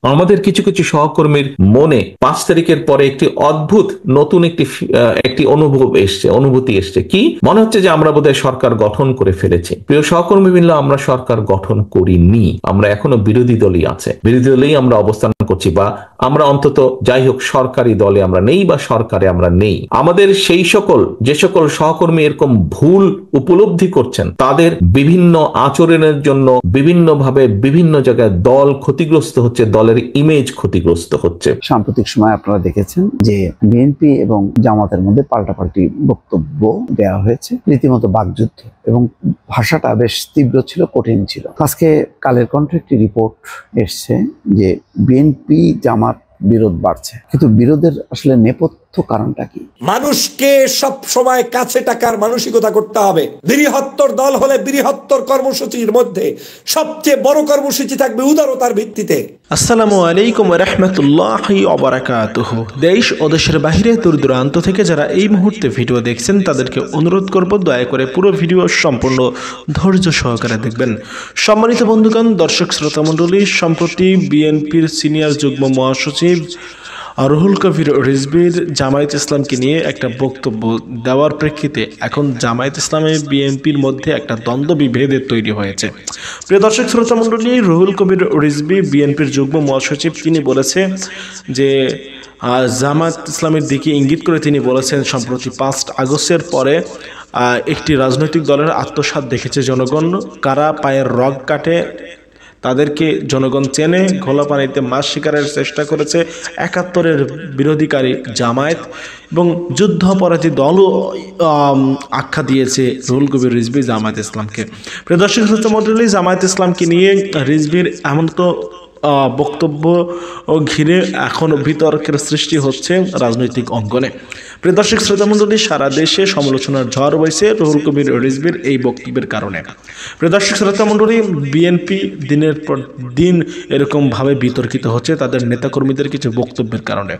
আমাদের কিছু কিছু সহকর্মীর মনে 5 তারিখের পরে একটি অদ্ভুত নতুন একটি অনুভূতি এসছে। কি মনে হচ্ছে যে আমরা বোধহয় সরকার গঠন করে ফেলেছি। প্রিয় সহকর্মী মিলে, আমরা সরকার গঠন করিনি, আমরা এখনো বিরোধী দলই আছে, বিরোধী দলেই আমরা অবস্থান করছি, বা আমরা অন্তত যাই হোক সরকারি দলে আমরা নেই বা সরকারে আমরা নেই। আমাদের যে সকল সহকর্মী এরকম ভুল উপলব্ধি করছেন, তাদের বিভিন্ন আচরণের জন্য বিভিন্নভাবে বিভিন্ন জায়গায় দল ক্ষতিগ্রস্ত হচ্ছে, দলের ইমেজ ক্ষতিগ্রস্ত হচ্ছে। সাম্প্রতিক সময় আপনারা দেখেছেন যে বিএনপি এবং জামাতের মধ্যে পাল্টাপাল্টি বক্তব্য দেওয়া হয়েছে, রীতিমতো বাকযুদ্ধ, এবং ভাষাটা বেশ তীব্র ছিল, কঠিন ছিল। আজকে কালের কণ্ঠে একটি রিপোর্ট এসছে যে বিএনপি জামাত বিরোধ বাড়ছে, কিন্তু বিরোধের আসলে নেপথ্য কারণটা কি? মানুষকে সব সময় কাছে টাকার মানসিকতা করতে হবে। বৃহত্তর দল হলে বৃহত্তর কর্মসূচির মধ্যে সবচেয়ে বড় কর্মসূচি থাকবে উদারতার ভিত্তিতে। আসসালামু আলাইকুম ওয়া রাহমাতুল্লাহি ওয়া বারাকাতুহু। দেশ ও দেশের বাইরে দূর দূরান্ত থেকে যারা এই মুহূর্তে ভিডিও দেখছেন, তাদেরকে অনুরোধ করব দয়া করে পুরো ভিডিও সম্পূর্ণ ধৈর্য সহকারে দেখবেন। সম্মানিত বন্ধুগণ, দর্শক শ্রোতা মণ্ডলী, সম্প্রতি বিএনপির সিনিয়র যুগ্ম মহাসচিব রুহুল কবির রিজভীর জামায়াত ইসলামকে নিয়ে একটা বক্তব্য দেওয়ার প্রেক্ষিতে এখন জামায়াত ইসলামে বিএনপির মধ্যে একটা দ্বন্দ্ব বিভেদের তৈরি হয়েছে। প্রিয় দর্শক শ্রোতা মণ্ডলী, রুহুল কবির রিজভী বিএনপির যুগ্ম মহাসচিব, তিনি বলেছে যে জামায়াত ইসলামের দিকে ইঙ্গিত করে তিনি বলেছেন, সম্প্রতি 5 আগস্টের পরে একটি রাজনৈতিক দলের আত্মসাৎ দেখেছে জনগণ। কারা পায়ের রগ কাটে তাদেরকে জনগণ চেনে। ঘোলা পানিতে মাছ শিকারের চেষ্টা করেছে 71-এর বিরোধীকারী জামায়াত, এবং যুদ্ধাপরাধী দলও আখ্যা দিয়েছে রুহুল কবির রিজভী জামায়াত ইসলামকে। প্রিয় দর্শক শ্রোতা মণ্ডলী, জামায়াত ইসলামকে নিয়ে রিজভীর এমন তো বক্তব্য ঘিরে এখনও বিতর্কের সৃষ্টি হচ্ছে রাজনৈতিক অঙ্গনে। প্রিয় দর্শক শ্রোতা মণ্ডলী, সারা দেশে সমালোচনার ঝড় বইছে রুহুল কবির রিজভীর এই বক্তব্যের কারণে। প্রিয় দর্শক শ্রোতা মণ্ডলী, বিএনপি দিনের পর দিন এরকমভাবে বিতর্কিত হচ্ছে তাদের নেতাকর্মীদের কিছু বক্তব্যের কারণে।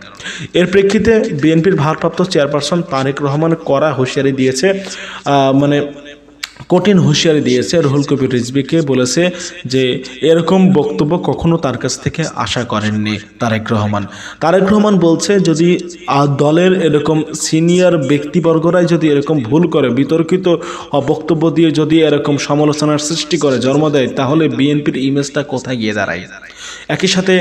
এর প্রেক্ষিতে বিএনপির ভারপ্রাপ্ত চেয়ারপারসন তারেক রহমান কড়া হুঁশিয়ারি দিয়েছে, কঠিন হুঁশিয়ারি দিয়েছে রুহুল কবির রিজভীকে। বলেছে যে এরকম বক্তব্য কখনো তার কাছ থেকে আশা করেননি তারেক রহমান বলছে, যদি দলের এরকম সিনিয়র ব্যক্তিবর্গরাই যদি এরকম ভুল করে, বিতর্কিত বক্তব্য দিয়ে যদি এরকম সমালোচনার সৃষ্টি করে, জন্ম দেয়, তাহলে বিএনপির ইমেজটা কোথায় গিয়ে দাঁড়ায়। একই সাথে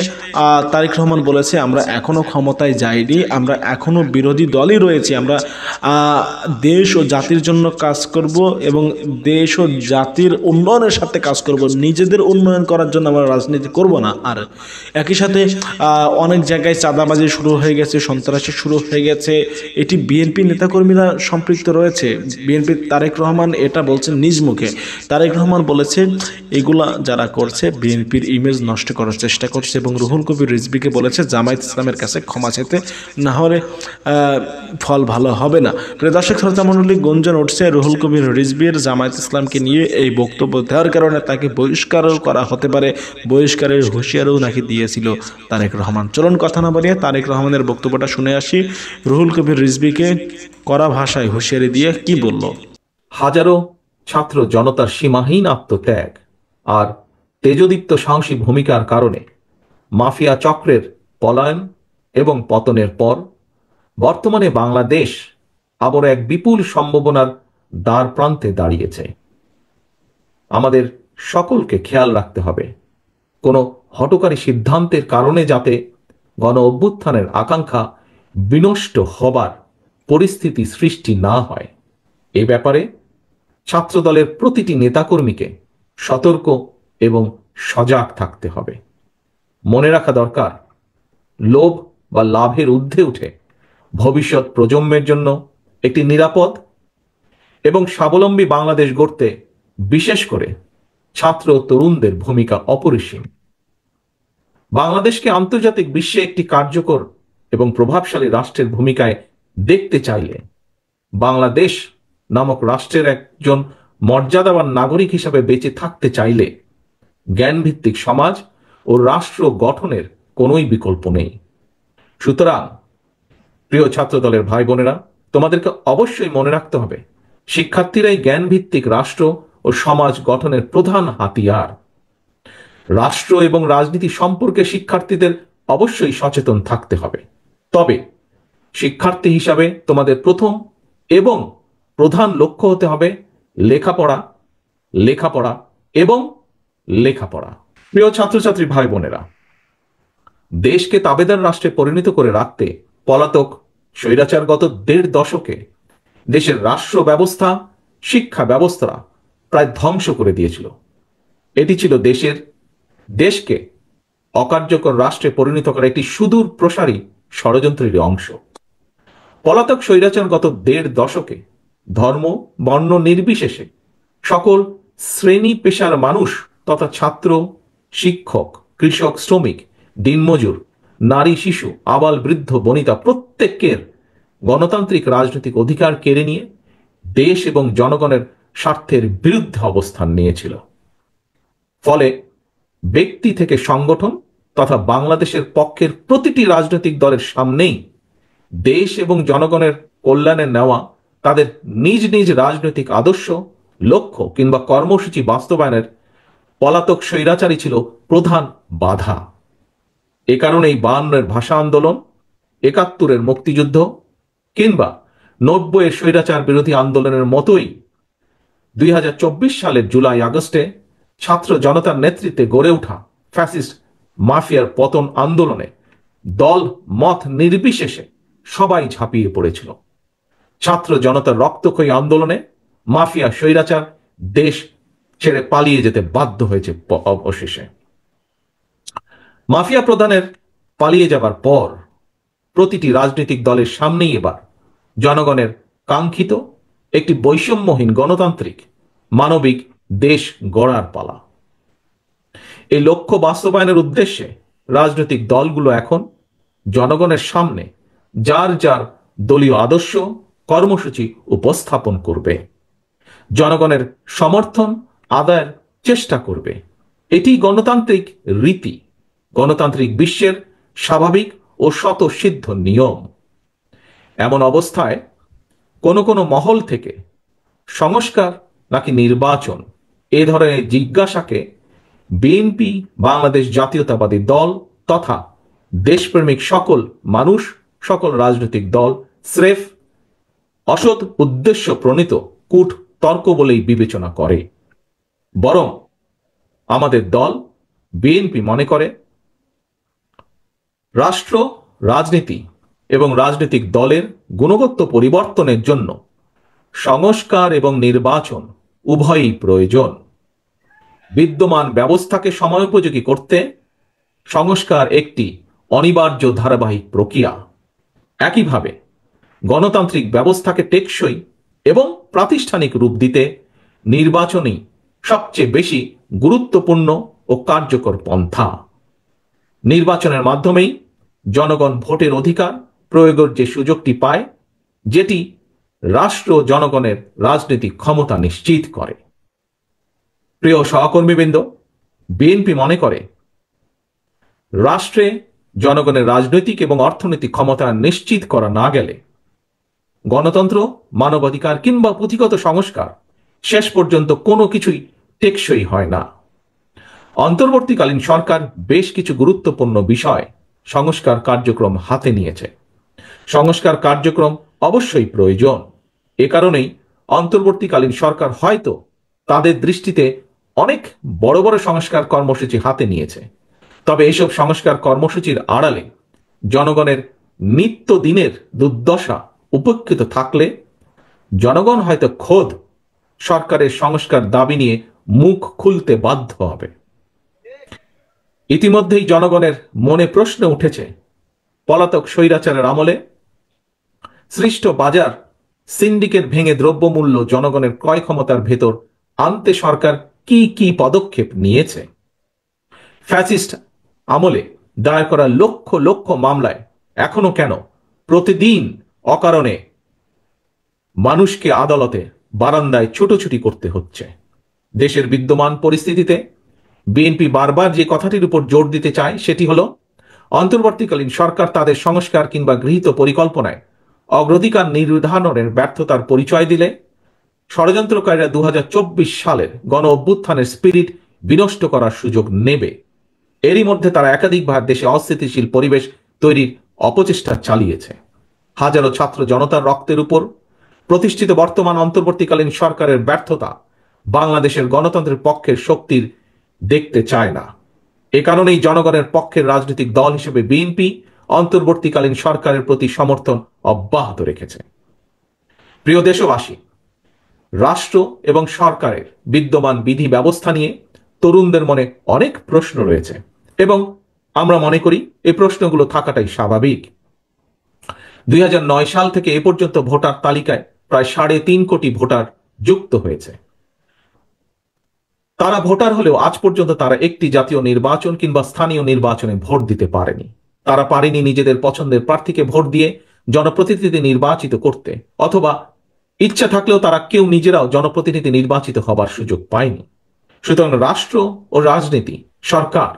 তারেক রহমান বলেছে, আমরা এখনও ক্ষমতায় যাইনি, আমরা এখনও বিরোধী দলই রয়েছি, আমরা দেশ ও জাতির জন্য কাজ করব এবং দেশ ও জাতির উন্নয়নের সাথে কাজ করব, নিজেদের উন্নয়ন করার জন্য আমরা রাজনীতি করব না। আর একই সাথে অনেক জায়গায় চাঁদাবাজি শুরু হয়ে গেছে, সন্ত্রাসী শুরু হয়ে গেছে, এটি বিএনপি নেতাকর্মীরা সম্পৃক্ত রয়েছে। বিএনপির তারেক রহমান এটা বলছেন নিজ মুখে। তারেক রহমান বলেছে, এগুলা যারা করছে বিএনপির ইমেজ নষ্ট করার চেষ্টা করছে, এবং রুহুল কবির রিজভীকে বলেছে জামায়াত ইসলামের কাছে ক্ষমা চাইতে, না হলে ফল ভালো হবে না। প্রিয় দর্শক শ্রোতা মণ্ডলী, গুঞ্জন উঠছে রুহুল কবির রিজভীর জামায়াত ইসলামকে নিয়ে এই বক্তব্য দেওয়ার কারণে তাকে বহিষ্কারও করা হতে পারে, বহিষ্কারের হুঁশিয়ারিও নাকি দিয়েছিল তারেক রহমান। চলুন কথা না বাড়িয়ে তারেক রহমানের বক্তব্যটা শুনে আসি। রুহুল কবির রিজভীকে কড়া ভাষায় হুঁশিয়ারি দিয়ে কি বলল। হাজারো ছাত্র জনতার সীমাহীন আত্মত্যাগ আর তেজদীপ্ত সাহসী ভূমিকার কারণে মাফিয়া চক্রের পলায়ন এবং পতনের পর বর্তমানে বাংলাদেশ আবার এক বিপুল সম্ভাবনার দ্বার প্রান্তে দাঁড়িয়েছে। আমাদের সকলকে খেয়াল রাখতে হবে, কোনো হঠকারী সিদ্ধান্তের কারণে যাতে গণ অভ্যুত্থানের আকাঙ্ক্ষা বিনষ্ট হবার পরিস্থিতি সৃষ্টি না হয়, এ ব্যাপারে ছাত্রদলের প্রতিটি নেতাকর্মীকে সতর্ক এবং সজাগ থাকতে হবে। মনে রাখা দরকার, লোভ বা লাভের ঊর্ধ্বে উঠে ভবিষ্যৎ প্রজন্মের জন্য একটি নিরাপদ এবং স্বাবলম্বী বাংলাদেশ গড়তে বিশেষ করে ছাত্র তরুণদের ভূমিকা অপরিসীম। বাংলাদেশকে আন্তর্জাতিক বিশ্বে একটি কার্যকর এবং প্রভাবশালী রাষ্ট্রের ভূমিকায় দেখতে চাইলে, বাংলাদেশ নামক রাষ্ট্রের একজন মর্যাদাবান নাগরিক হিসাবে বেঁচে থাকতে চাইলে জ্ঞানভিত্তিক সমাজ ও রাষ্ট্র গঠনের কোনোই বিকল্প নেই। সুতরাং প্রিয় ছাত্র দলের ভাই বোনেরা, তোমাদেরকে অবশ্যই মনে রাখতে হবে, শিক্ষার্থীরাই জ্ঞানভিত্তিক রাষ্ট্র ও সমাজ গঠনের প্রধান হাতিয়ার। রাষ্ট্র এবং রাজনীতি সম্পর্কে শিক্ষার্থীদের অবশ্যই সচেতন থাকতে হবে। তবে শিক্ষার্থী হিসাবে তোমাদের প্রথম এবং প্রধান লক্ষ্য হতে হবে লেখাপড়া, লেখাপড়া এবং লেখাপড়া। প্রিয় ছাত্রছাত্রী ভাই বোনেরা, দেশকে তাবেদার রাষ্ট্রে পরিণত করে রাখতে পলাতক স্বৈরাচার গত ১.৫ দশকে দেশের রাষ্ট্র ব্যবস্থা, শিক্ষা ব্যবস্থা প্রায় ধ্বংস করে দিয়েছিল। এটি ছিল দেশকে অকার্যকর রাষ্ট্রে পরিণত করা একটি সুদূর প্রসারী ষড়যন্ত্রের অংশ। পলাতক স্বৈরাচার গত ১.৫ দশকে ধর্ম বর্ণ নির্বিশেষে সকল শ্রেণী পেশার মানুষ তথা ছাত্র, শিক্ষক, কৃষক, শ্রমিক, দিনমজুর, নারী, শিশু, আবাল, বৃদ্ধ, বনিতা প্রত্যেকের গণতান্ত্রিক রাজনৈতিক অধিকার কেড়ে নিয়ে দেশ এবং জনগণের স্বার্থের বিরুদ্ধে অবস্থান নিয়েছিল। ফলে ব্যক্তি থেকে সংগঠন তথা বাংলাদেশের পক্ষের প্রতিটি রাজনৈতিক দলের সামনেই দেশ এবং জনগণের কল্যাণে নেওয়া তাদের নিজ নিজ রাজনৈতিক আদর্শ, লক্ষ্য কিংবা কর্মসূচি বাস্তবায়নের পলাতক স্বৈরাচারী ছিল প্রধান বাধা। এ কারণেই ৫২-এর ভাষা আন্দোলন, ৭১-এর মুক্তিযুদ্ধ কিংবা ৯০-এর স্বৈরাচার বিরোধী আন্দোলনের মতোই ২০২৪ সালের জুলাই আগস্টে ছাত্র জনতার নেতৃত্বে গড়ে ওঠা ফ্যাসিস্ট মাফিয়ার পতন আন্দোলনে দল মত নির্বিশেষে সবাই ঝাঁপিয়ে পড়েছিল। ছাত্র জনতার রক্তক্ষয়ী আন্দোলনে মাফিয়া স্বৈরাচার দেশ ছেড়ে পালিয়ে যেতে বাধ্য হয়েছে। অবশেষে মাফিয়া প্রধানের পালিয়ে যাবার পর প্রতিটি রাজনৈতিক দলের সামনেই এবার জনগণের কাঙ্ক্ষিত একটি বৈষম্যহীন গণতান্ত্রিক মানবিক দেশ গড়ার পালা। এই লক্ষ্য বাস্তবায়নের উদ্দেশ্যে রাজনৈতিক দলগুলো এখন জনগণের সামনে যার যার দলীয় আদর্শ, কর্মসূচি উপস্থাপন করবে, জনগণের সমর্থন আদায়ের চেষ্টা করবে। এটি গণতান্ত্রিক রীতি, গণতান্ত্রিক বিশ্বের স্বাভাবিক ও স্বতঃসিদ্ধ নিয়ম। এমন অবস্থায় কোনো কোনো মহল থেকে সংস্কার নাকি নির্বাচন এ ধরনের জিজ্ঞাসাকে বিএনপি, বাংলাদেশ জাতীয়তাবাদী দল তথা দেশপ্রেমিক সকল মানুষ, সকল রাজনৈতিক দল স্রেফ অসৎ উদ্দেশ্য প্রণীত কূট তর্ক বলেই বিবেচনা করে। বরং আমাদের দল বিএনপি মনে করে রাষ্ট্র, রাজনীতি এবং রাজনৈতিক দলের গুণগত পরিবর্তনের জন্য সংস্কার এবং নির্বাচন উভয়ই প্রয়োজন। বিদ্যমান ব্যবস্থাকে সময়োপযোগী করতে সংস্কার একটি অনিবার্য ধারাবাহিক প্রক্রিয়া। একইভাবে গণতান্ত্রিক ব্যবস্থাকে টেকসই এবং প্রাতিষ্ঠানিক রূপ দিতে নির্বাচনই সবচেয়ে বেশি গুরুত্বপূর্ণ ও কার্যকর পন্থা। নির্বাচনের মাধ্যমেই জনগণ ভোটের অধিকার প্রয়োগের যে সুযোগটি পায়, যেটি রাষ্ট্র জনগণের রাজনৈতিক ক্ষমতা নিশ্চিত করে। প্রিয় সহকর্মীবৃন্দ, বিএনপি মনে করে রাষ্ট্রে জনগণের রাজনৈতিক এবং অর্থনৈতিক ক্ষমতা নিশ্চিত করা না গেলে গণতন্ত্র, মানবাধিকার কিংবা পুঁথিগত সংস্কার শেষ পর্যন্ত কোনো কিছুই টেকসই হয় না। অন্তর্বর্তীকালীন সরকার বেশ কিছু গুরুত্বপূর্ণ বিষয় সংস্কার কার্যক্রম হাতে নিয়েছে। সংস্কার কার্যক্রম অবশ্যই প্রয়োজন। এ কারণেই অন্তর্বর্তীকালীন সরকার হয়তো তাদের দৃষ্টিতে অনেক বড় বড় সংস্কার কর্মসূচি হাতে নিয়েছে। তবে এসব সংস্কার কর্মসূচির আড়ালে জনগণের নিত্যদিনের দুর্দশা উপেক্ষিত থাকলে জনগণ হয়তো খোদ সরকারের সংস্কার দাবি নিয়ে মুখ খুলতে বাধ্য হবে। ইতিমধ্যেই জনগণের মনে প্রশ্ন উঠেছে, পলাতক স্বৈরাচারের আমলে সৃষ্ট বাজার সিন্ডিকেট ভেঙে দ্রব্যমূল্য জনগণের ক্রয় ক্ষমতার ভেতর আনতে সরকার কি কি পদক্ষেপ নিয়েছে। ফ্যাসিস্ট আমলে দায়ের করা লক্ষ লক্ষ মামলায় এখনো কেন প্রতিদিন অকারণে মানুষকে আদালতে বারান্দায় ছুটোছুটি করতে হচ্ছে। দেশের বিদ্যমান পরিস্থিতিতে বিএনপি বারবার যে কথাটির উপর জোর দিতে চায় সেটি হলো, অন্তর্বর্তীকালীন সরকার তাদের সংস্কার কিংবা গৃহীত পরিকল্পনায় অগ্রাধিকার নির্ধারণের ব্যর্থতার পরিচয় দিলে ষড়যন্ত্রকারীরা ২০২৪ সালের গণ অভ্যুত্থানের স্পিরিট বিনষ্ট করার সুযোগ নেবে। এরই মধ্যে তারা একাধিকবার দেশে অস্থিতিশীল পরিবেশ তৈরির অপচেষ্টা চালিয়েছে। হাজারো ছাত্র জনতার রক্তের উপর প্রতিষ্ঠিত বর্তমান অন্তর্বর্তীকালীন সরকারের ব্যর্থতা বাংলাদেশের গণতন্ত্রের পক্ষের শক্তির দেখতে চায় না। এ কারণেই জনগণের পক্ষের রাজনৈতিক দল হিসেবে বিএনপি অন্তর্বর্তীকালীন সরকারের প্রতি সমর্থন অব্যাহত রেখেছে। প্রিয় দেশবাসী, রাষ্ট্র এবং সরকারের বিদ্যমান বিধি ব্যবস্থা নিয়ে তরুণদের মনে অনেক প্রশ্ন রয়েছে এবং আমরা মনে করি এই প্রশ্নগুলো থাকাটাই স্বাভাবিক। 2009 সাল থেকে এ পর্যন্ত ভোটার তালিকায় প্রায় 3.5 কোটি ভোটার যুক্ত হয়েছে। তারা ভোটার হলেও আজ পর্যন্ত তারা একটি জাতীয় নির্বাচন কিংবা স্থানীয় নির্বাচনে ভোট দিতে পারেনি। তারা পারেনি নিজেদের পছন্দের প্রার্থীকে ভোট দিয়ে জনপ্রতিনিধি নির্বাচিত করতে, অথবা ইচ্ছা থাকলেও তারা কেউ নিজেরাও জনপ্রতিনিধি নির্বাচিত হবার সুযোগ পায়নি। সুতরাং রাষ্ট্র ও রাজনীতি, সরকার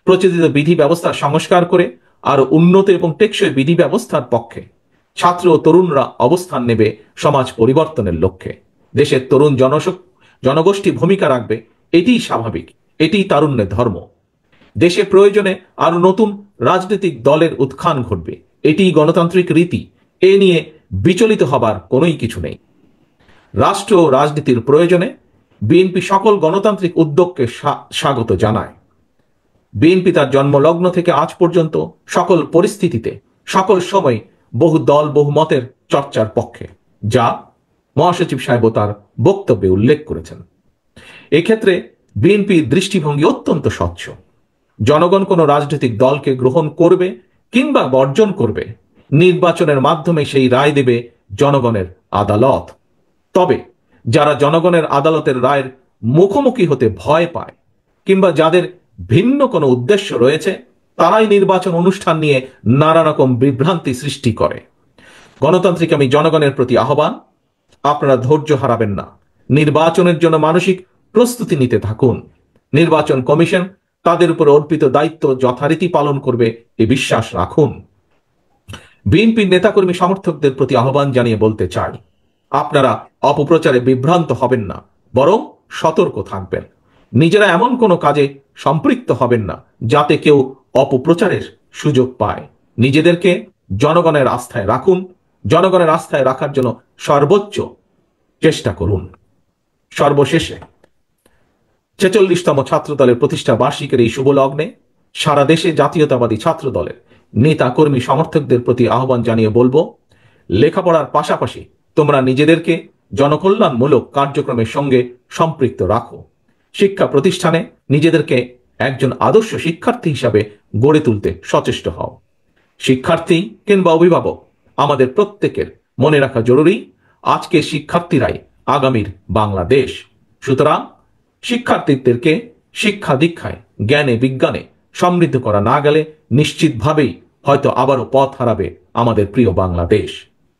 প্রচলিত বিধি ব্যবস্থা সংস্কার করে আরো উন্নত এবং টেকসই বিধি ব্যবস্থার পক্ষে ছাত্র ও তরুণরা অবস্থান নেবে সমাজ পরিবর্তনের লক্ষ্যে। দেশের তরুণ জনগোষ্ঠী ভূমিকা রাখবে, এটিই স্বাভাবিক, এটিই তারুণ্যের ধর্ম। দেশে প্রয়োজনে আরো নতুন রাজনৈতিক দলের উত্থান ঘটবে, এটিই গণতান্ত্রিক রীতি। এ নিয়ে বিচলিত হবার কোনোই কিছু নেই। রাষ্ট্র ও রাজনীতির প্রয়োজনে বিএনপি সকল গণতান্ত্রিক উদ্যোগকে স্বাগত জানায়। বিএনপি তার জন্মলগ্ন থেকে আজ পর্যন্ত সকল পরিস্থিতিতে, সকল সময় বহু দল বহু মতের চর্চার পক্ষে, যা মহাসচিব সাহেব তার বক্তব্যে উল্লেখ করেছেন। এক্ষেত্রে বিএনপির দৃষ্টিভঙ্গি অত্যন্ত স্বচ্ছ। জনগণ কোনো রাজনৈতিক দলকে গ্রহণ করবে কিংবা বর্জন করবে, নির্বাচনের মাধ্যমে সেই রায় দেবে জনগণের আদালত। তবে যারা জনগণের আদালতের রায়ের মুখোমুখি হতে ভয় পায় কিংবা যাদের ভিন্ন কোনো উদ্দেশ্য রয়েছে, তারাই নির্বাচন অনুষ্ঠান নিয়ে নানা রকম বিভ্রান্তি সৃষ্টি করে। গণতান্ত্রিক আমি জনগণের প্রতি আহ্বান, আপনারা ধৈর্য হারাবেন না, নির্বাচনের জন্য মানসিক প্রস্তুতি নিতে থাকুন। নির্বাচন কমিশন তাদের উপর অর্পিত দায়িত্ব যথারীতি পালন করবে এ বিশ্বাস রাখুন। বিএনপির নেতাকর্মী সমর্থকদের প্রতি আহ্বান জানিয়ে বলতে চাই, আপনারা অপপ্রচারে বিভ্রান্ত হবেন না, বরং সতর্ক থাকবেন। নিজেরা এমন কোনো কাজে সম্পৃক্ত হবেন না যাতে কেউ অপপ্রচারের সুযোগ পায়। নিজেদেরকে জনগণের আস্থায় রাখুন, জনগণের আস্থায় রাখার জন্য সর্বোচ্চ চেষ্টা করুন। সর্বশেষে 46তম ছাত্র দলের প্রতিষ্ঠা বার্ষিকীর এই শুভ লগ্নে সারা দেশে জাতীয়তাবাদী ছাত্র দলের নেতা কর্মী সমর্থকদের প্রতি আহ্বান জানিয়ে বলবো, লেখাপড়ার পাশাপাশি তোমরা নিজেদেরকে জনকল্যাণমূলক কার্যক্রমের সঙ্গে সম্পৃক্ত রাখো। শিক্ষা প্রতিষ্ঠানে নিজেদেরকে একজন আদর্শ শিক্ষার্থী হিসাবে গড়ে তুলতে সচেষ্ট হও। শিক্ষার্থী কিংবা অভিভাবক, আমাদের প্রত্যেকের মনে রাখা জরুরি, আজকের শিক্ষার্থীরাই আগামীর বাংলাদেশ। সুতরাং শিক্ষার্থীদেরকে শিক্ষা দীক্ষায়, জ্ঞানে বিজ্ঞানে সমৃদ্ধ করা না গেলে নিশ্চিতভাবেই হয়তো আবারও পথ হারাবে আমাদের প্রিয় বাংলাদেশ।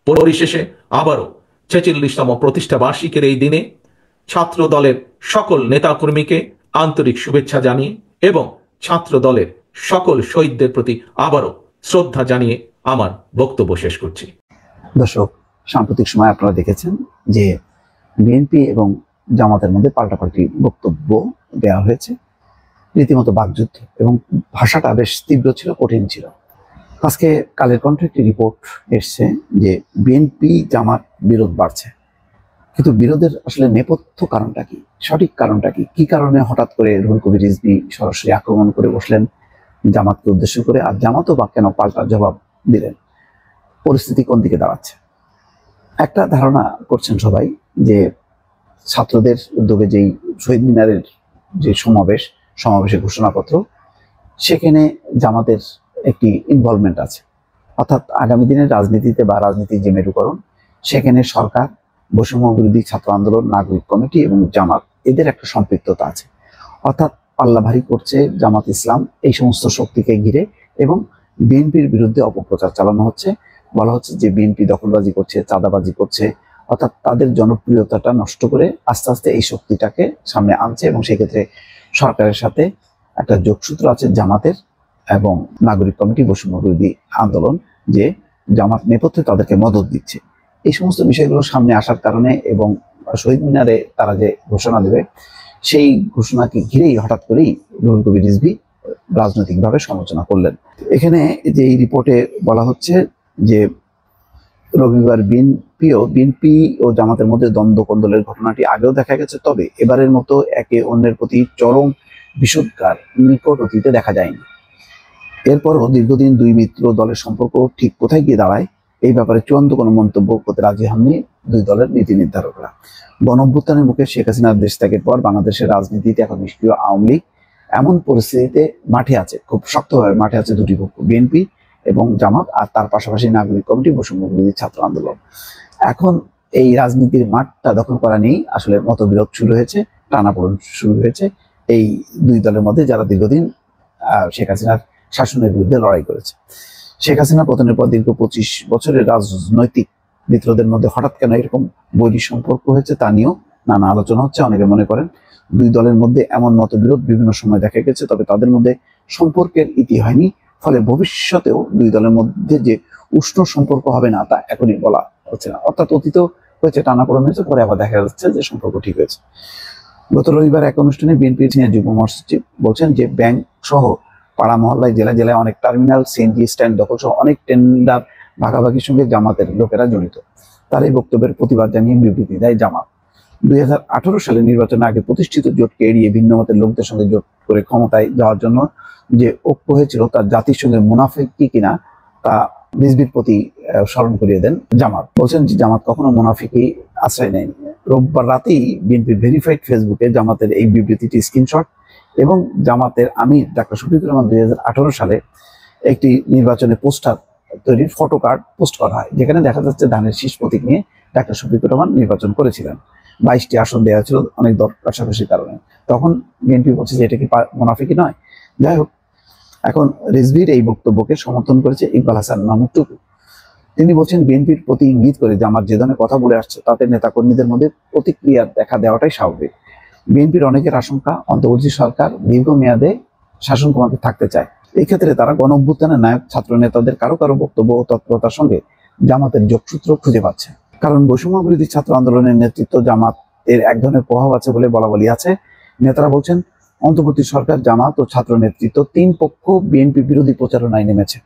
পরিশেষে আবারও 46তম প্রতিষ্ঠা বার্ষিকীর এই দিনে ছাত্র দলের সকল নেতাকর্মীকে আন্তরিক শুভেচ্ছা জানিয়ে এবং ছাত্র দলের সকল শহীদদের প্রতি আবারও শ্রদ্ধা জানিয়ে আমার বক্তব্য শেষ করছি। দর্শক, সাম্প্রতিক সময় আপনারা দেখেছেন যে বিএনপি এবং জামাতের মধ্যে পাল্টাপাল্টি বক্তব্য দেওয়া হয়েছে, রীতিমতো বাকযুদ্ধ, এবং ভাষাটা বেশ তীব্র ছিল, কঠিন ছিল। আজকে কালের কণ্ঠে একটি রিপোর্ট এসছে যে বিএনপি জামাত বিরোধ বাড়ছে, কিন্তু বিরোধের আসলে নেপথ্য কারণটা কি, সঠিক কারণটা কি, কি কারণে হঠাৎ করে রুহুল কবির রিজভী সরাসরি আক্রমণ করে বসলেন জামাতকে উদ্দেশ্য করে, আর জামাতও বা কেন পাল্টা জবাব দিলেন, পরিস্থিতি কোন দিকে দাঁড়াচ্ছে? একটা ধারণা করছেন সবাই যে ছাত্রদের উদ্যোগে যেই শহীদ মিনারের যে সমাবেশের ঘোষণাপত্র, সেখানে জামাতের একটি ইনভলভমেন্ট আছে। অর্থাৎ আগামী দিনের রাজনীতিতে বা রাজনীতির যে মেরুকরণ, সেখানে সরকার, বৈষম্য বিরোধী ছাত্র আন্দোলন, নাগরিক কমিটি এবং জামাত, এদের একটা সম্পৃক্ততা আছে। অর্থাৎ পাল্লা ভারী করছে জামাত ইসলাম এই সমস্ত শক্তিকে ঘিরে, এবং বিএনপির বিরুদ্ধে অপপ্রচার চালানো হচ্ছে। বলা হচ্ছে যে বিএনপি দখলবাজি করছে, চাঁদাবাজি করছে, অর্থাৎ তাদের জনপ্রিয়তাটা নষ্ট করে আস্তে আস্তে এই শক্তিটাকে সামনে আনছে, এবং সেক্ষেত্রে সরকারের সাথে একটা যোগসূত্র আছে জামাতের এবং নাগরিক কমিটি, বৈষম্য বিরোধী আন্দোলন, যে জামাত নেপথ্যে তাদেরকে মদত দিচ্ছে। এই সমস্ত বিষয়গুলো সামনে আসার কারণে এবং শহীদ মিনারে তারা যে ঘোষণা দেবে, সেই ঘোষণাকে ঘিরেই হঠাৎ করেই রুহুল কবির রিজভী রাজনৈতিকভাবে সমালোচনা করলেন। এখানে যে এই রিপোর্টে বলা হচ্ছে যে রবিবার বিএনপি ও জামাতের মধ্যে দ্বন্দ্ব কোন্দলের ঘটনাটি আগেও দেখা গেছে, তবে এবারের মতো একে অন্যের প্রতি চরম বিষোদগার নিকট অতীতে দেখা যায়নি। এরপরও দীর্ঘদিন দুই মিত্র দলের সম্পর্ক ঠিক কোথায় গিয়ে দাঁড়ায় এই ব্যাপারে চূড়ান্ত কোনো মন্তব্য করতে রাজি হননি দুই দলের নীতি নির্ধারকরা। গণঅভ্যুত্থানের মুখে শেখ হাসিনার দেশ ত্যাগের পর বাংলাদেশের রাজনীতিতে এখন নিষ্ক্রিয় আওয়ামী লীগ এমন পরিস্থিতিতে মাঠে আছে, খুব শক্তভাবে মাঠে আছে দুটি পক্ষ, বিএনপি এবং জামাত, আর তার পাশাপাশি নাগরিক কমিটি, বৈষম্য বিরোধী ছাত্র আন্দোলন। এখন এই রাজনীতির মাঠটা দখল করা নিয়েই আসলে মতবিরোধ শুরু হয়েছে, টানাপোড়েন শুরু হয়েছে এই দুই দলের মধ্যে, যারা দীর্ঘদিন শেখ হাসিনার শাসনের বিরুদ্ধে লড়াই করেছে। শেখ হাসিনা পতনের পর দীর্ঘ 25 বছরের রাজনৈতিক মিত্রদের মধ্যে হঠাৎ কেন এরকম বৈরী সম্পর্ক হয়েছে তা নিয়েও নানা আলোচনা হচ্ছে। অনেকে মনে করেন দুই দলের মধ্যে এমন মতবিরোধ বিভিন্ন সময় দেখা গেছে, তবে তাদের মধ্যে সম্পর্কের ইতি হয়নি, ফলে ভবিষ্যতেও দুই দলের মধ্যে যে উষ্ণ সম্পর্ক হবে না তা এখনই বলা হচ্ছে না। অর্থাৎ অতীতেও হয়েছে, টানাপোড়েন হয়েছে, পরে আবার দেখা যাচ্ছে যে সম্পর্ক ঠিক হয়েছে। গত রবিবার এক অনুষ্ঠানে বিএনপির সিনিয়র যুগ্ম মহাসচিব বলছেন যে ব্যাংক সহ পাড়া মহল্লায়, জেলায় জেলায় অনেক টার্মিনাল, সিএনজি স্ট্যান্ড দখল সহ অনেক টেন্ডার ভাগাভাগির সঙ্গে জামাতের লোকেরা জড়িত। তার এই বক্তব্যের প্রতিবাদ জানিয়ে বিবৃতি দেয় জামাত। 2018 সালে নির্বাচনের আগে প্রতিষ্ঠিত জোটকে এড়িয়ে ভিন্ন মতের লোকদের সঙ্গে জোট করে ক্ষমতায় যাওয়ার জন্য যে ঐক্য হয়েছিল তা জাতির সঙ্গে মুনাফিকি কিনা তা রিজভীর প্রতি স্মরণ করিয়ে দেন জামাত। বলছেন যে জামাত কখনো মুনাফিকি আশ্রয় নেয়নি। রোববার রাতেই বিএনপির ভেরিফাইড ফেসবুকে জামাতের এই বিবৃতিটি স্ক্রিনশট এবং জামাতের আমির ডাক্তার শফিকুর রহমান 2018 সালে একটি নির্বাচনে পোস্টার তৈরির ফটো কার্ড পোস্ট করা হয়, যেখানে দেখা যাচ্ছে ধানের শীষ প্রতীক নিয়ে ডাক্তার শফিকুর রহমান নির্বাচন করেছিলেন। 22টি আসন দেওয়া ছিল অনেক দর কাছাকাছির কারণে। তখন বিএনপি বলছে যে এটা কি মুনাফিকি নয়। যাই হোক, এখন রিজভীর এই বক্তব্যকে সমর্থন করেছে ইকবাল হাসান মাহমুদ টুকু। তিনি বলছেন বিএনপির প্রতি ইঙ্গিত করে জামাত যে ধরনের কথা বলে আসছে তাতে নেতাকর্মীদের মধ্যে প্রতিক্রিয়া দেখা দেওয়াটাই স্বাভাবিক। বিএনপির অনেকের আশঙ্কা অন্তর্বর্তী সরকার দীর্ঘমেয়াদে শাসন ক্ষমতায় থাকতে চায়। এই ক্ষেত্রে তারা গণঅভ্যুত্থানের নায়ক ছাত্র নেতাদের কারো কারো বক্তব্য ও তৎপরতার সঙ্গে জামাতের যোগসূত্র খুঁজে পাচ্ছে। কারণ বৈষম্য বিরোধী ছাত্র আন্দোলনের নেতৃত্ব জামাতের এক ধরনের প্রভাব আছে বলে বলা বলি আছে। নেতারা বলছেন অন্তর্বর্তী সরকার, জামাত ও ছাত্র নেতৃত্ব তিন পক্ষ বিএনপি বিরোধী প্রচারণায় নেমেছে।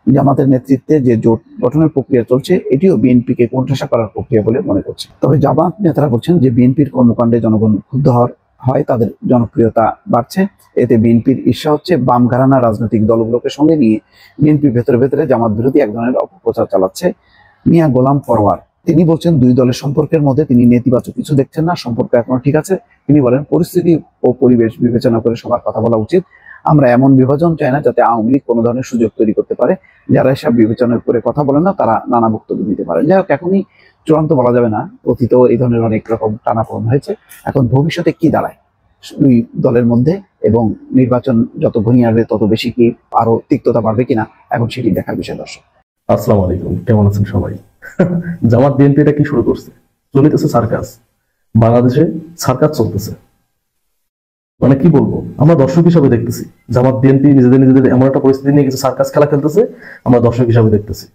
জামাতের নেতৃত্বে যে জোট গঠনের প্রক্রিয়া চলছে এটিও বিএনপিকে কোণঠাসা করার প্রক্রিয়া বলে মনে করছে। তবে জামাত নেতারা বলছেন যে বিএনপির কর্মকাণ্ডে জনগণ ক্ষুব্ধ হয়, তাদের জনপ্রিয়তা বাড়ছে, এতে বিএনপির ঈর্ষা হচ্ছে। বাম ঘরানা রাজনৈতিক দলগুলোকে সঙ্গে নিয়ে বিএনপির ভেতরে ভেতরে জামাত বিরোধী এক ধরনের অপপ্রচার চালাচ্ছে মিয়া গোলাম পরওয়ার। তিনি বলছেন দুই দলের সম্পর্কের মধ্যে তিনি নেতিবাচক কিছু দেখছেন না, সম্পর্ক এখনো ঠিক আছে। তিনি বলেন পরিস্থিতি ও পরিবেশ বিবেচনা করে সবার কথা বলা উচিত। আমরা এমন বিভাজন চাই না যাতে আওয়ামী লীগ কোনো ধরনের সুযোগ তৈরি করতে পারে। যারা এসব বিবেচনা করে কথা বলেন না তারা নানা বক্তব্য দিতে পারে। যাই হোক, এখনই চূড়ান্ত বলা যাবে না, অতীতেও এই ধরনের অনেক রকম টানাপোড়েন হয়েছে। এখন ভবিষ্যতে কি দাঁড়ায় দুই দলের মধ্যে এবং নির্বাচন যত ঘনিয়ে আসবে তত বেশি কি আরো তিক্ততা বাড়বে কিনা, এখন সেটি দেখার বিষয়। দর্শক আসসালামু আলাইকুম, কেমন আছেন সবাই? জামাত বিএনপি এটা কি শুরু করছে? চলিতেছে সার্কাস। বাংলাদেশে সার্কাস চলতেছে, মানে কি বলবো, আমরা দর্শক হিসাবে দেখতেছি জামাত বিএনপি নিজেদের এমন একটা পরিস্থিতি নিয়ে কিছু সার্কাস খেলা খেলতেছে, আমরা দর্শক হিসাবে দেখতেছি।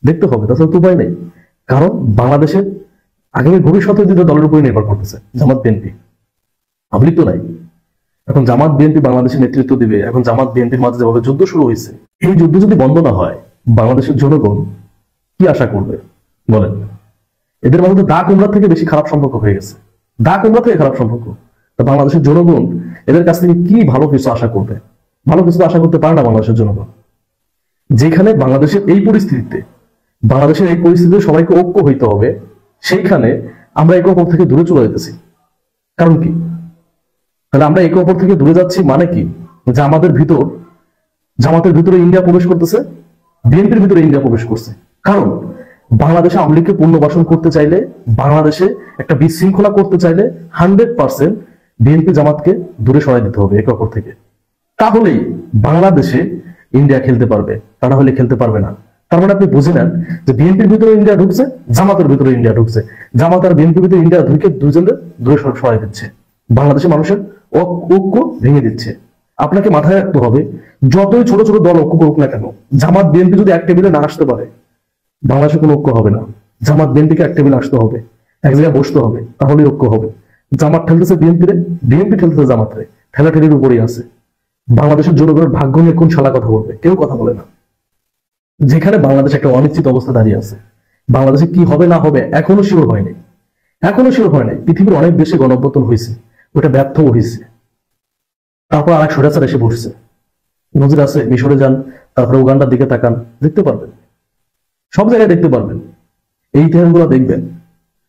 দেখতে হবে, তাছাড়া তো উপায় নেই। কারণ বাংলাদেশের আগামী ভবিষ্যতের দিকে দলের উপরে নির্ভর করতেছে জামাত বিএনপি, আওয়ামী লীগ তো নাই। এখন জামাত বিএনপি বাংলাদেশের নেতৃত্ব দিবে। এখন জামাত বিএনপির মাঝে যেভাবে যুদ্ধ শুরু হয়েছে, এই যুদ্ধ যদি বন্ধ না হয় বাংলাদেশের জনগণ কি আশা করবে বলেন? এদের মধ্যে তো দা কুমড়া থেকে বেশি খারাপ সম্পর্ক হয়ে গেছে, দা কুমড়া থেকে খারাপ সম্পর্ক। তা বাংলাদেশের জনগণ এদের কাছ থেকে কি ভালো কিছু আশা করবে? ভালো কিছু আশা করতে পারে না বাংলাদেশের জনগণ। যেখানে বাংলাদেশের এই পরিস্থিতিতে সবাইকে ঐক্য হইতে হবে, সেইখানে আমরা একে অপর থেকে দূরে চলে যেতেছি। কারণ কি? তাহলে আমরা একে অপর থেকে দূরে যাচ্ছি মানে কি? যে জামাতের ভিতরে ইন্ডিয়া প্রবেশ করতেছে, বিএনপির ভিতরে ইন্ডিয়া প্রবেশ করছে। কারণ বাংলাদেশে আওয়ামী লীগকে পুনর্বাসন করতে চাইলে, বাংলাদেশে একটা বিশৃঙ্খলা করতে চাইলে 100% বিএনপি জামাতকে দূরে সরাই দিতে হবে একে অপর থেকে। তাহলেই বাংলাদেশে ইন্ডিয়া খেলতে পারবে, তা না হলে খেলতে পারবে না। তার মানে আপনি বুঝে নেন যে বিএনপির ভিতরে ইন্ডিয়া ঢুকছে, জামাতের ভিতরে ইন্ডিয়া ঢুকছে, জামাত আর বিএনপির ভিতরে ইন্ডিয়া ঢুকে দুজনের দূরে সরাই দিচ্ছে, বাংলাদেশের মানুষের ঐক্য ভেঙে দিচ্ছে। আপনাকে মাথায় রাখতে হবে, যতই ছোট ছোট দল ঐক্য করুক না কেন, জামাত বিএনপি যদি এক টেবিলে না আসতে পারে বাংলাদেশে কোনো ঐক্য হবে না। জামাত বিএনপিকে এক টেবিলে আসতে হবে, এক জায়গায় বসতে হবে, তাহলেই ঐক্য হবে। জামাত ঠেলতেছে বিএনপিরে, বিএনপি ঠেলতেছে জামাতরে, ঠেলাঠেলির উপরেই আছে। বাংলাদেশের জনগণের ভাগ্য নিয়ে কোন শালা কথা বলবে? কেউ কথা বলে না। যেখানে বাংলাদেশ একটা অনিশ্চিত অবস্থা দাঁড়িয়ে আছে, বাংলাদেশে কি হবে না হবে এখনো শিওর হয়নি, এখনো শিওর হয় নাই। পৃথিবীর অনেক দেশে গণঅভ্যুত্থান হয়েছে, ওটা ব্যর্থ হয়েছে, তারপর আর এক স্বৈরাচার এসে বসছে। নজির আছে, মিশরে যান, তারপরে উগান্ডার দিকে তাকান, দেখতে পারবেন, সব জায়গায় দেখতে পারবেন, এই ইতিহাসগুলো দেখবেন,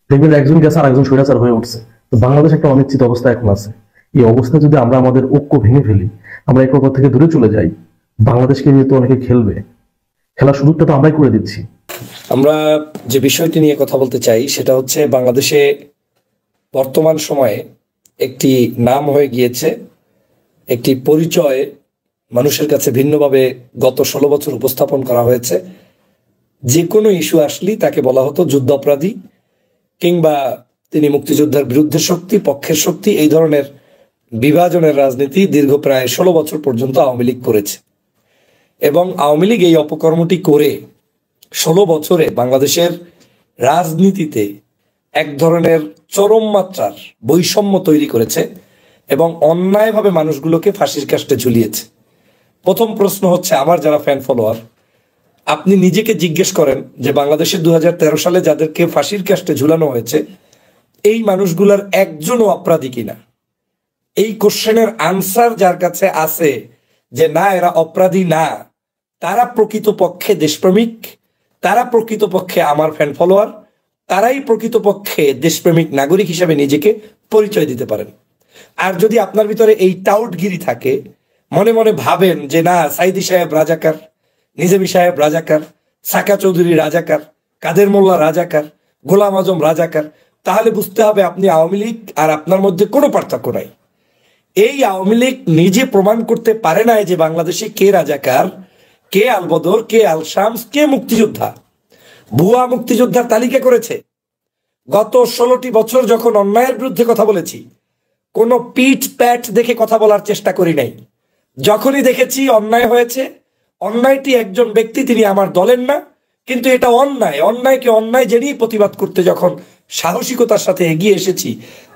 দেখবেন একজন গেছে আর একজন স্বৈরাচার হয়ে উঠছে। তো বাংলাদেশ একটা অনিশ্চিত অবস্থা এখন আছে। এই অবস্থায় যদি আমরা আমাদের ঐক্য ভেঙে ফেলি, আমরা একে অপর থেকে দূরে চলে যাই, বাংলাদেশকে নিয়ে তো অনেকে খেলবে, খেলার সুযোগটা তো আমরাই করে দিচ্ছি। আমরা যে বিষয়টি নিয়ে কথা বলতে চাই সেটা হচ্ছে, বাংলাদেশে বর্তমান সময়ে একটি নাম হয়ে গিয়েছে, একটি পরিচয় মানুষের কাছে ভিন্নভাবে গত 16 বছর উপস্থাপন করা হয়েছে। যে কোনো ইস্যু আসলেই তাকে বলা হতো যুদ্ধ অপরাধী, কিংবা তিনি মুক্তিযোদ্ধার বিরুদ্ধে শক্তি, পক্ষের শক্তি, এই ধরনের বিভাজনের রাজনীতি দীর্ঘ প্রায় 16 বছর পর্যন্ত আওয়ামী লীগ করেছে। এবং আওয়ামী লীগ এই অপকর্মটি করে 16 বছরে বাংলাদেশের রাজনীতিতে এক ধরনের চরম মাত্রার বৈষম্য তৈরি করেছে এবং অন্যায়ভাবে মানুষগুলোকে ফাঁসির কাস্টে ঝুলিয়েছে। প্রথম প্রশ্ন হচ্ছে, আমার যারা ফ্যান ফলোয়ার, আপনি নিজেকে জিজ্ঞেস করেন যে বাংলাদেশের 2013 সালে যাদেরকে ফাঁসির কাস্টে ঝুলানো হয়েছে, এই মানুষগুলোর একজনও অপরাধী কিনা? এই কোশ্চেনের আনসার যার কাছে আছে যে না এরা অপরাধী না, তারা প্রকৃতপক্ষে দেশপ্রেমিক, তারা প্রকৃতপক্ষে আমার ফ্যান ফলোয়ার, তারাই প্রকৃতপক্ষে দেশপ্রেমিক নাগরিক হিসেবে নিজেকে পরিচয় দিতে পারেন। আর যদি আপনার ভিতরে এই টাউটগিরি থাকে, মনে মনে ভাবেন যে না সাইদি সাহেব রাজাকার, নিজামী সাহেব রাজাকার, সাকা চৌধুরী রাজাকার, কাদের মোল্লা রাজাকার, গোলাম আজম রাজাকার, তাহলে বুঝতে হবে আপনি আওয়ামী লীগ আর আপনার মধ্যে কোনো পার্থক্য নাই। এই আওয়ামী লীগ নিজে প্রমাণ করতে পারে নাই যে বাংলাদেশে কে রাজাকার, কে আলবদর, কে আল শামস, কে মুক্তিযোদ্ধা। ভুয়া মুক্তিযোদ্ধার তালিকা করেছে। গত 16টি বছর যখন অন্যায়ের বিরুদ্ধে কথা বলেছি, কোনো পিঠ প্যাট দেখে কথা বলার চেষ্টা করি নাই। যখনই দেখেছি অন্যায় হয়েছে, অন্যায়টি একজন ব্যক্তি, তিনি আমার দলের না, কিন্তু এটা অন্যায়, অন্যায়কে অন্যায় জেনেই প্রতিবাদ করতে যখন সাহসিকতার সাথে এগিয়ে এসেছি,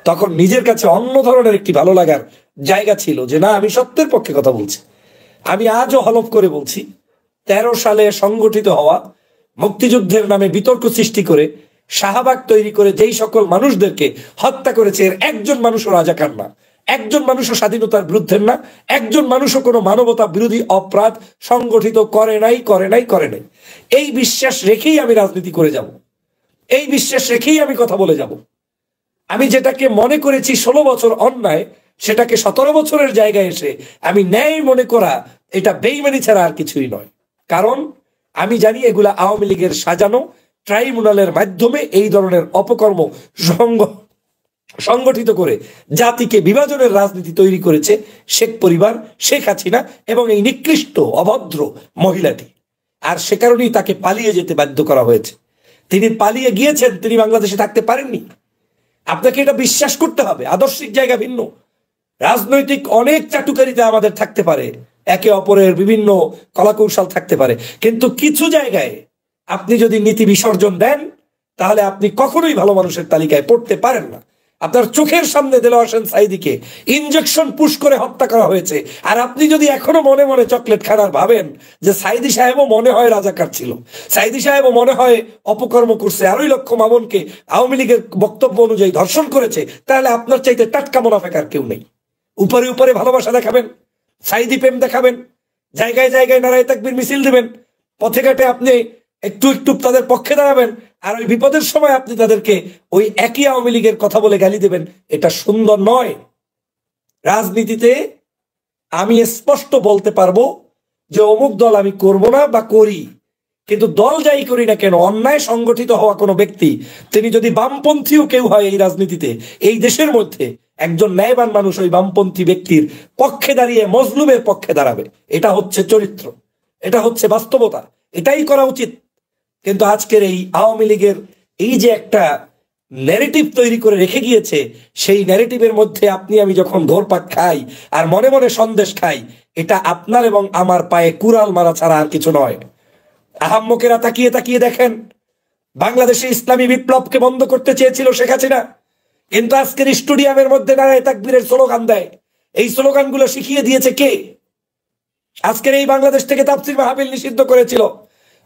তখন নিজের কাছে অন্য ধরনের একটি ভালো লাগার জায়গা ছিল যে না আমি সত্যের পক্ষে কথা বলছি। আমি আজও হলফ করে বলছি, 13 সালে সংগঠিত হওয়া মুক্তিযুদ্ধের নামে বিতর্ক সৃষ্টি করে শাহবাগ তৈরি করে যেই সকল মানুষদেরকে হত্যা করেছে, এর একজন মানুষও রাজাকার না, একজন মানুষও স্বাধীনতার বিরুদ্ধে না, একজন মানুষও কোনো মানবতা বিরোধী অপরাধ সংগঠিত করে নাই। এই বিশ্বাস রেখেই আমি রাজনীতি করে যাব, এই বিশ্বাস রেখেই আমি কথা বলে যাব। আমি যেটাকে মনে করেছি 16 বছর অন্যায়, সেটাকে 17 বছরের জায়গায় এসে আমি ন্যায় মনে করা, এটা বেইমানি ছাড়া আর কিছুই নয়। কারণ আমি জানি এগুলা আওয়ামী লীগের সাজানো ট্রাইব্যুনালের মাধ্যমে এই ধরনের অপকর্ম সংগঠিত করে জাতিকে বিভাজনের রাজনীতি তৈরি করেছে শেখ পরিবার, শেখ হাসিনা এবং এই নিকৃষ্ট অভদ্র মহিলাটি। আর সে কারণেই তাকে পালিয়ে যেতে বাধ্য করা হয়েছে। তিনি পালিয়ে গিয়েছেন, তিনি বাংলাদেশে থাকতে পারেননি। আপনাকে এটা বিশ্বাস করতে হবে। আদর্শিক জায়গা ভিন্ন, রাজনৈতিক অনেক চাটুকারিতা আমাদের থাকতে পারে, একে অপরের বিভিন্ন কলাকৌশল থাকতে পারে, কিন্তু কিছু জায়গায় আপনি যদি নীতি বিসর্জন দেন, তাহলে আপনি কখনোই ভালো মানুষের তালিকায় পড়তে পারেন না। আপনার চোখের সামনে দেলোয়ার হোসেন সাঈদীকে ইনজেকশন পুশ করে হত্যা করা হয়েছে, আর আপনি যদি এখনো মনে মনে চকলেট খানার ভাবেন যে সাঈদী সাহেবও মনে হয় রাজাকার ছিল, সাঈদী সাহেবও মনে হয় অপকর্ম করছে, আর 2 লক্ষ মামুনকে আওয়ামী লীগের বক্তব্য অনুযায়ী ধর্ষণ করেছে, তাহলে আপনার চাইতে টাটকা মুনাফেক আর কেউ নেই। উপরে উপরে ভালোবাসা দেখাবেন, সাঈদী প্রেম দেখাবেন, জায়গায় জায়গায় নারায়ে তাকবীর মিছিল দিবেন, পথে ঘাটে আপনি একটু একটু তাদের পক্ষে দাঁড়াবেন, আর ওই বিপদের সময় আপনি তাদেরকে ওই একই আওয়ামী লীগের কথা বলে গালি দেবেন। এটা সুন্দর নয়। রাজনীতিতে আমি স্পষ্ট বলতে পারবো যে অমুক দল আমি করব না বা করি, কিন্তু দল যাই করি না কেন, অন্যায় সংগঠিত হওয়া কোনো ব্যক্তি, তিনি যদি বামপন্থীও কেউ হয় এই রাজনীতিতে, এই দেশের মধ্যে একজন ন্যায়বান মানুষ ওই বামপন্থী ব্যক্তির পক্ষে দাঁড়িয়ে মজলুমের পক্ষে দাঁড়াবে। এটা হচ্ছে চরিত্র, এটা হচ্ছে বাস্তবতা, এটাই করা উচিত। কিন্তু আজকের এই আওয়ামী লীগের এই যে একটা ন্যারেটিভ তৈরি করে রেখে গিয়েছে, সেই ন্যারেটিভের মধ্যে আপনি আমি যখন ঘোরপাক খাই আর মনে মনে সন্দেশ খাই, এটা আপনার এবং আমার পায়ে কুড়াল মারা ছাড়া আর কিছু নয়। আহাম্মকেরা তাকিয়ে তাকিয়ে দেখেন, বাংলাদেশে ইসলামী বিপ্লবকে বন্ধ করতে চেয়েছিল শেখ হাসিনা, কিন্তু আজকের স্টেডিয়ামের মধ্যে নারায়ে তাকবীরের স্লোগান দেয়। এই স্লোগানগুলো শিখিয়ে দিয়েছে কে? আজকের এই বাংলাদেশ থেকে তাফসীর মাহফিল নিষিদ্ধ করেছিল।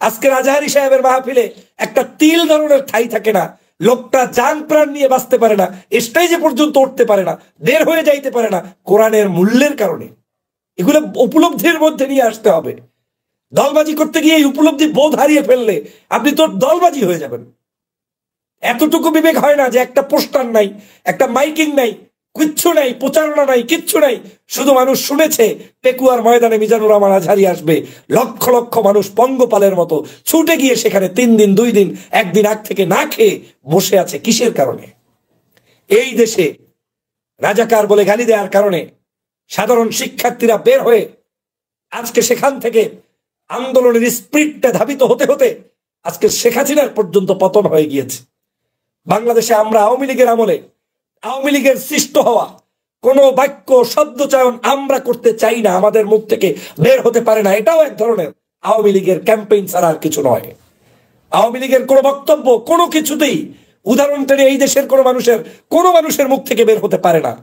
আজকের আজহারি সাহেবের মাহফিলে একটা তিল ধরনের ঠাই থাকে না, লোকটা জান প্রাণ নিয়ে বাঁচতে পারে না, স্টেজে পর্যন্ত উঠতে পারে না, বের হয়ে যাইতে পারে না, কোরআনের মূল্যের কারণে। এগুলো উপলব্ধির মধ্যে নিয়ে আসতে হবে। দলবাজি করতে গিয়ে এই উপলব্ধি বোধ হারিয়ে ফেললে আপনি তো দলবাজি হয়ে যাবেন। এতটুকু বিবেক হয় না যে একটা পোস্টার নাই, একটা মাইকিং নাই, কিচ্ছু নাই, প্রচারণা নাই, কিচ্ছু নাই, শুধু মানুষ শুনেছে পেকুয়ার ময়দানে মিজানুর রহমান আজহারী আসবে, লক্ষ লক্ষ মানুষ পঙ্গপালের মতো ছুটে গিয়ে সেখানে 3 দিন 2 দিন 1 দিন আগ থেকে না খেয়ে বসে আছে। কিসের কারণে? এই দেশে রাজাকার বলে গালি দেওয়ার কারণে সাধারণ শিক্ষার্থীরা বের হয়ে আজকে সেখান থেকে আন্দোলনের স্পিরিটটা ধাবিত হতে হতে আজকে শেখ হাসিনার পর্যন্ত পতন হয়ে গিয়েছে। বাংলাদেশে আমরা আওয়ামী লীগের আমলে আওয়ামী লীগের সৃষ্ট হওয়া কোন বাক্য শব্দচয়ন আমরা করতে চাই না, আমাদের মুখ থেকে বের হতে পারে না। এটাও এক ধরনের আওয়ামী লীগের ক্যাম্পেইন ছাড়া আর কিছু নয়। আওয়ামী লীগের কোনো বক্তব্য কোনো কিছুতেই উদাহরণ টেনে এই দেশের কোনো মানুষের মুখ থেকে বের হতে পারে না,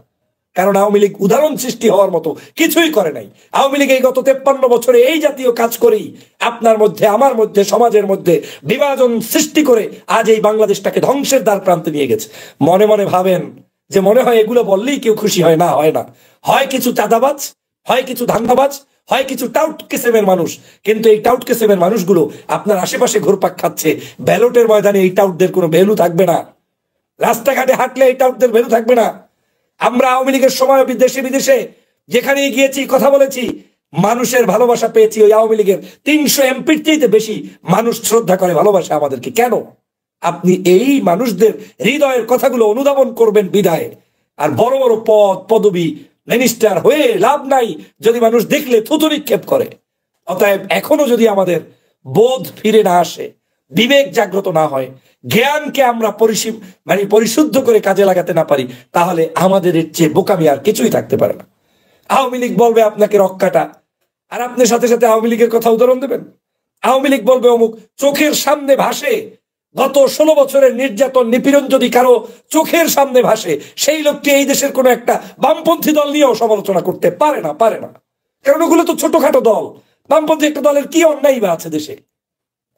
কারণ আওয়ামী লীগ উদাহরণ সৃষ্টি হওয়ার মতো কিছুই করে নাই। আওয়ামী লীগ এই গত 53 বছরে এই জাতীয় কাজ করেই আপনার মধ্যে, আমার মধ্যে, সমাজের মধ্যে বিভাজন সৃষ্টি করে আজ এই বাংলাদেশটাকে ধ্বংসের দ্বার প্রান্তে নিয়ে গেছে। মনে মনে ভাবেন যে মনে হয় এগুলো বললেই কেউ খুশি হয় না, হয় না। হয় কিছু চাঁদাবাজ, হয় কিছু ধান্দাবাজ, হয় কিছু টাউট কিসেমের মানুষ। কিন্তু এই টাউট কিসেমের মানুষগুলো আপনার আশেপাশে ঘুরপাক খাচ্ছে। ব্যালটের ময়দানে এই টাউটদের কোনো ভ্যালু থাকবে না, রাস্তাঘাটে হাঁটলে এই টাউটদের ভ্যালু থাকবে না। আমরা আওয়ামী লীগের সময় দেশে বিদেশে যেখানে গিয়েছি, কথা বলেছি, মানুষের ভালোবাসা পেয়েছি। ওই আওয়ামী লীগের 300 এমপির চাইতে বেশি মানুষ শ্রদ্ধা করে, ভালোবাসে আমাদেরকে। কেন? আপনি এই মানুষদের হৃদয়ের কথাগুলো অনুধাবন করবেন বিদায়। আর বড় বড় পদ পদবি মিনিস্টার হয়ে লাভ নাই যদি মানুষ দেখলে থুতু নিক্ষেপ করে। অতএব এখনো যদি আমাদের বোধ ফিরে না আসে, বিবেক জাগ্রত না হয়, জ্ঞানকে আমরা পরিশুদ্ধ করে কাজে লাগাতে না পারি, তাহলে আমাদের এর চেয়ে বোকামি আর কিছুই থাকতে পারে না। আওয়ামী লীগ বলবে আপনাকে রক্ষাটা, আর আপনি সাথে সাথে আওয়ামী লীগের কথা উদাহরণ দেবেন। আওয়ামী লীগ বলবে অমুক, চোখের সামনে ভাসে গত 16 বছরের নির্যাতন নিপীড়ন যদি কারো চোখের সামনে ভাসে, সেই লোকটি এই দেশের কোনো একটা বামপন্থী দল নিয়েও সমালোচনা করতে পারে না, কারণ ওগুলো তো ছোটখাটো দল। বামপন্থী একটা দলের কি অন্যায় বা আছে দেশে?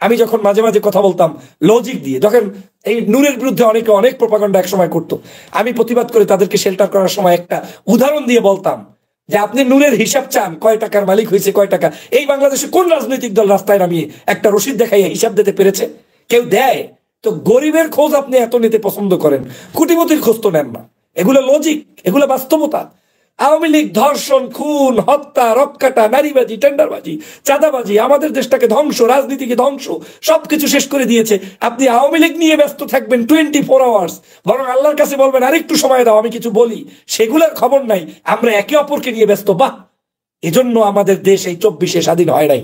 আমি যখন মাঝে মাঝে কথা বলতাম লজিক দিয়ে, যখন এই নূরের বিরুদ্ধে অনেকে অনেক প্রোপাগান্ডা এক সময় করতো, আমি প্রতিবাদ করে তাদেরকে শেল্টার করার সময় একটা উদাহরণ দিয়ে বলতাম যে আপনি নূরের হিসাব চান, কয় টাকার মালিক হয়েছে, কয় টাকা। এই বাংলাদেশে কোন রাজনৈতিক দল রাস্তায় নামিয়ে একটা রসিদ দেখাইয়া হিসাব দিতে পেরেছে? কেউ দেয়? তো গরিবের খোঁজ আপনি এত নিতে পছন্দ করেন, কোটিপতির খোঁজ তো নেন না। এগুলো লজিক, এগুলো বাস্তবতা। আওয়ামী লীগ ধর্ষণ, খুন, হত্যা, রক্কাটা, নারীবাজি, টেন্ডারবাজি, চাঁদাবাজি, আমাদের দেশটাকে ধ্বংস, রাজনীতিকে ধ্বংস, সবকিছু শেষ করে দিয়েছে। আপনি আওয়ামী লীগ নিয়ে ব্যস্ত থাকবেন 24 আওয়ার্স, বরং আল্লাহর কাছে বলবেন আরেকটু সময় দাও, আমি কিছু বলি। সেগুলোর খবর নাই, আমরা একে অপরকে নিয়ে ব্যস্ত। বাহ, এজন্য আমাদের দেশ এই 24-এ স্বাধীন হয় নাই।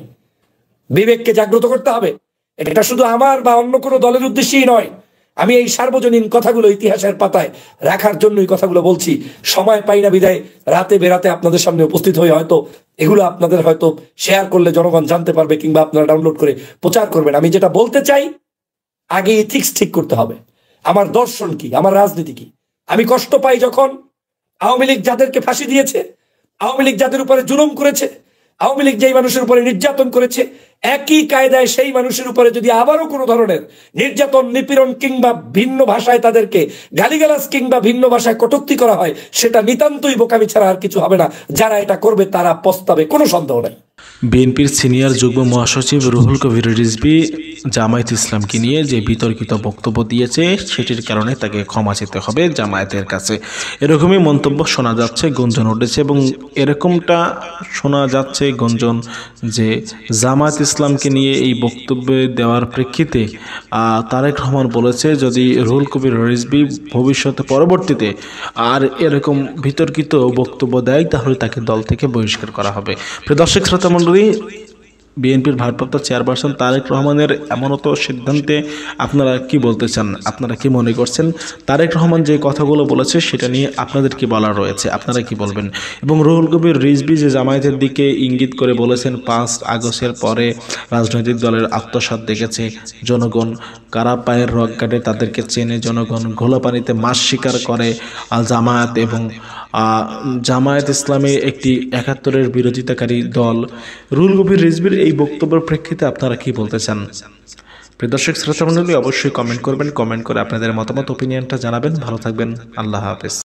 বিবেককে জাগ্রত করতে হবে। এটা শুধু আমার বা অন্য কোনো দলের উদ্দেশ্যেই নয়। আমি এই সার্বজনীন কথাগুলো ইতিহাসের পাতায় রাখার জন্যই কথাগুলো বলছি। সময় পাই না বিদায় রাতে বেরাতে আপনাদের সামনে উপস্থিত হয়ে হয়তো এগুলো আপনাদের হয়তো শেয়ার করলে জনগণ জানতে পারবে, কিংবা আপনারা ডাউনলোড করে প্রচার করবেন। আমি যেটা বলতে চাই, আগে ইথিক্স ঠিক করতে হবে। আমার দর্শন কি, আমার রাজনীতি কি। আমি কষ্ট পাই যখন আওয়ামী লীগ যাদেরকে ফাঁসি দিয়েছে, আওয়ামী লীগ যাদের উপরে জুলুম করেছে, আওয়ামী লীগ যেই মানুষের উপরে নির্যাতন করেছে, একই কায়দায় সেই মানুষের উপরে যদি আবারও কোনো ধরনের নির্যাতন, নিপীড়ন কিংবা ভিন্ন ভাষায় তাদেরকে গালিগালাজ কিংবা ভিন্ন ভাষায় কটূক্তি করা হয়, সেটা নিতান্তই বোকামি ছাড়া আর কিছু হবে না। যারা এটা করবে তারা পস্তাবে, কোনো সন্দেহ নাই। বিএনপির সিনিয়র যুগ্ম মহাসচিব রুহুল কবির রিজভী জামায়াত ইসলামকে নিয়ে যে বিতর্কিত বক্তব্য দিয়েছে, সেটির কারণে তাকে ক্ষমা চেতে হবে জামায়াতের কাছে, এরকমই মন্তব্য শোনা যাচ্ছে, গুঞ্জন উঠেছে। এবং এরকমটা শোনা যাচ্ছে গুঞ্জন যে জামায়াত ইসলামকে নিয়ে এই বক্তব্য দেওয়ার প্রেক্ষিতে তারেক রহমান বলেছে, যদি রুহুল কবির রিজভী ভবিষ্যতে পরবর্তীতে আর এরকম বিতর্কিত বক্তব্য দেয়, তাহলে তাকে দল থেকে বহিষ্কার করা হবে। প্রিয় দর্শক শ্রোতা মণ্ডলী, বিএনপির ভারপ্রাপ্ত চেয়ারপারসন তারেক রহমানের এমনত সিদ্ধান্তে আপনারা কি বলতে চান? আপনারা কি মনে করছেন তারেক রহমান যে কথাগুলো বলেছে সেটা নিয়ে আপনাদের কি বলার রয়েছে? আপনারা কি বলবেন? এবং রুহুল কবির রিজভী যে জামায়াতের দিকে ইঙ্গিত করে বলেছেন 5 আগস্টের পরে রাজনৈতিক দলের আত্মসাৎ দেখেছে জনগণ, কারা পায়ের রগ কাটে তাদেরকে চেনে জনগণ, ঘোলা পানিতে মাছ শিকার করে জামায়াত এবং জামায়াত ইসলামী একটি 71-এর বিরোধিতাকারী দল। রুহুল কবির রিজভীর এই বক্তব্যের প্রেক্ষিতে আপনারা কি বলতে চান? প্রিয় দর্শক শ্রোতা মণ্ডলী, অবশ্যই কমেন্ট করবেন, কমেন্ট করে আপনাদের মতামত ওপিনিয়নটা জানাবেন। ভালো থাকবেন, আল্লাহ হাফেজ।